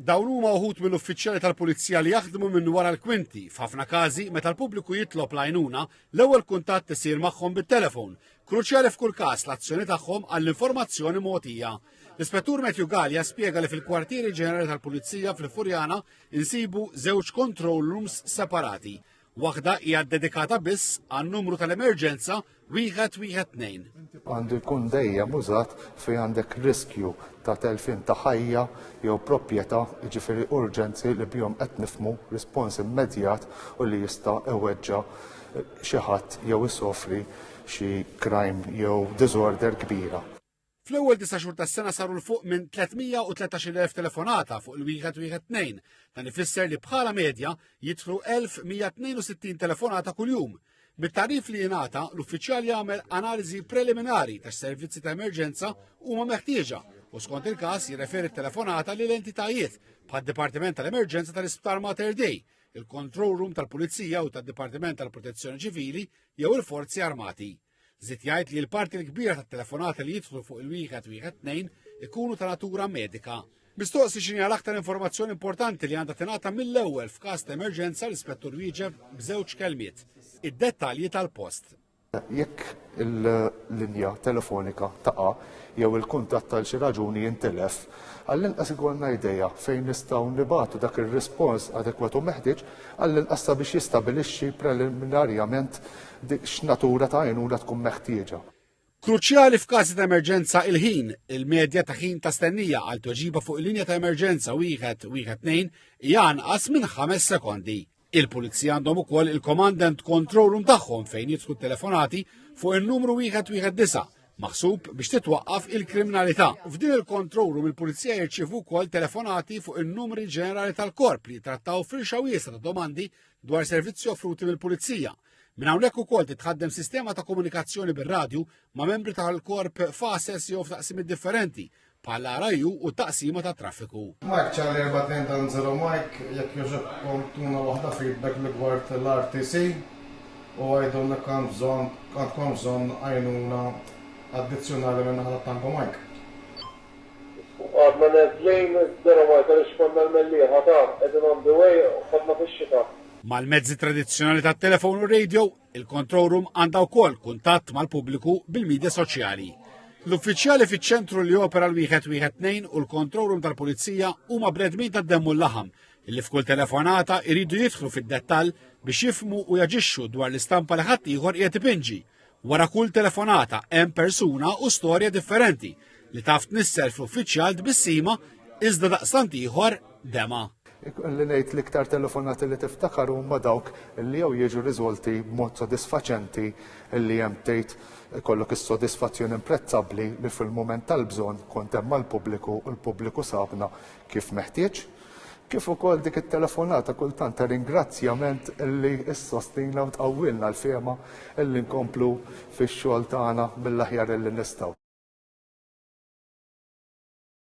Dawn huma wħud mill-uffiċjali tal-Pulizija li jaħdmu minn wara l-kwinti. F'ħafna każi meta l-pubbliku jitlob l-għajnuna, l-ewwel kuntatt isir magħhom bit-telefon. Kruċjali f'kull każ l-azzjoni tagħhom għall-informazzjoni mogħtija. L-Ispettur Matthew Gallia spjega li fil-Kwartieri Ġenerali tal-Pulizija fil-Furjana insibu żewġ control rooms separati. Waħda hija dedikata biss għan-numru tal-emerġenza 112. Għandu jkun dejjem użat fejn għandek riskju ta' telfin ta' ħajja jew proprjetà, jiġifieri urġenzi li bihom qed nifhmu rispons immedjat u li jista' iweġġa' xi ħadd jew isofri xi crime jew disorder kbira. Fl-ewwel 9 xhur tas-sena saru l-fuq minn 313,000 telefonata fuq il-112. Dan ifisser li bħala medja jidħlu 1162 telefonata kuljum. Mit-tarif li jingħata, l-uffiċjal jagħmel analiżi preliminari tax-servizzi ta' emerġenza huma meħtieġa u skont il-każ jirreferi t-telefonata lil entitajiet bħad-Dipartiment tal-Emerġenza tal-Isptar Mater Dei, il-Control Room tal-Pulizija u tad-Dipartiment tal-Protezzjoni Ċivili jew il-Forzi Armati. Żied jgħid li l-parti l-kbira tat-telefonati li jidħlu fuq il-112 ikunu ta' natura medika. Mistoqsi x'inhi l-aktar informazzjoni importanti li għandha tingħata mill-ewwel f'każ ta' emerġenza l-Ispettur wieġeb b'żewġ kelmiet: id-dettalji tal-post. Jekk il-linja telefonika taqa' jew il-kuntatt tal xi raġuni jintelef, għall-inqas ikollna idea fejn nistgħu nibagħtu dak ir-rispons adekwat u meħtieġ għall-inqas biex jistabbilixxi preliminarjament x'natura ta' għajnuna tkun meħtieġa. Kruċjali f'każi ta' emerġenza il-ħin, il-medja ta' ħin ta' stennija għal tweġiba fuq il-linja ta' emerġenza 112 hija anqas minn 5 sekondi. Il-Pulizija għandhom ukoll il-Commandant Control Room tagħhom fejn jidħlu telefonati fuq il-numru 119 maħsub biex titwaqqaf il-kriminalità. F'din il-Control Room il-Pulizija jirċievu wkoll telefonati fuq il-numri ġenerali tal-korp li trattaw firxa wiesa ta' domandi dwar servizzi offruti mill-Pulizija. Minn hawnhekk ukoll titħaddem sistema ta' komunikazzjoni bir-radju ma' membri tal-korp f'assess jew f'taqsimiet differenti bħala raju u taqsima ta' traffiku. Mike Charlie 4210 Mike, jekk jogħġobkom tuna waħda feedback rigward l-RTC u għajdonna għandkom bżonn għajnuna addizzjonali minn naħa tanko Mike. Għadna nezlejn d-dera Mike għalix konna l-mellieħa ta' edin on the way u fadna fix-xita. Mal-mezzi tradizzjonali tat-telefon u radio, il-Control Room għandha wkoll kuntatt mal-pubbliku bil-midja soċjali. L-uffiċjali fiċ-ċentru li opera l-112 u l-Control Room tal-Pulizija huma bnedmin tad-demm u l-laħam illi f'kull telefonata jridu jidħlu fid-dettall biex jifhmu u jaġixxu dwar l-istampa li ħadd ieħor qiegħed ipinġi. Wara kull telefonata hemm persuna u storja differenti li taf tnisser fl-uffiċjal tbissima iżda daqstant ieħor dema. Li ngħid l-iktar telefonati li tiftakar huma dawk li jew jiġu riżolti b'mod sodisfaċenti li hemm tgħid ikollok is-sodisfazzjoni imprezzabbli li fil-mument tal-bżonn kont hemm mal-pubbliku u l-pubbliku sabna kif meħtieġ, kif ukoll dik it-telefonata kultant ta' ringrazzjament illi issostina u tqawwilna l-fehma illi nkomplu fix-xogħol tagħna mill-aħjar illi nistgħu.